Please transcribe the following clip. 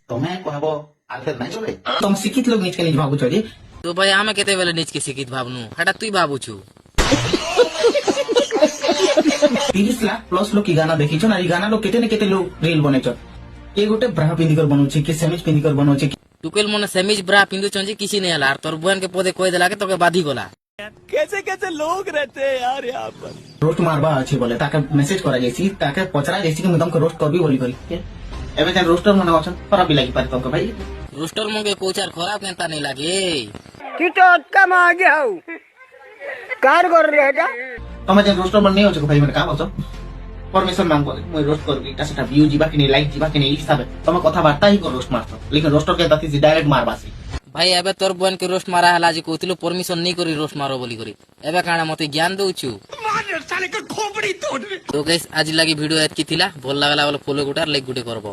ତମେ କହିବ ଆଲଫେଜ ନାଇଁ ଚଲେ ତମ ଶିକ୍ଷିତ ଲୋକ ନିଜକେ ନିଜ ଭାବୁଛ ଯେ তো ভাই আমি কেতেবেলে নিজকে শিক্ষিত ভাবনু সেটা তুই ভাবুছু 30 लाख प्लस लोग की गाना देखी ना गाना लोग केते न केते लोग रील बने ये गोटे ब्राह पिंधिकर बनाउछि कि सेमिज पिंधिकर बनाउछि টুকেল মনে সেমিজ ব্রা পিন্ধুছন যে কিছু নেই হলা আর তোর বোন কে পদে কই দেলা কে তোকে বাধি গলা रोस्ट मारबा अछि बोले ताके मेसेज करा जायछि ताके पचरा जायछि कि मु तुमको रोस्ट करबी बोली करी एबे जन रोस्टर मने अछन खराब भी लागि पारे तुमको भाई রোস্টার মঙ্গে কোচার খারাপ কেনতা নেই লাগে तू तो अटका में आगे हो कार कर रहे है तमे जन रोस्टर मन नहीं होछ भाई मने काम होछ परमिशन मांग बोले मु रोस्ट करबी ता सेटा व्यू जीवा कि नहीं लाइक जीवा कि नहीं हिसाब तमे कथा वार्ता ही कर रोस्ट मारतो लेकिन रोस्टर के ताती डायरेक्ट मारबासी ভাই এবে তোর বোন কে রোস্ট মারা হলা যে কইতিলো পারমিশন নেই করি রোস্ট মারো বলি করি এবে কাଣା মতে জ্ঞান দউছু তো গাইস আজ লাগি ভিডিও এত কি থিলা ভাল লাগলা বলে ফলো গুটার লাইক গুটে করবো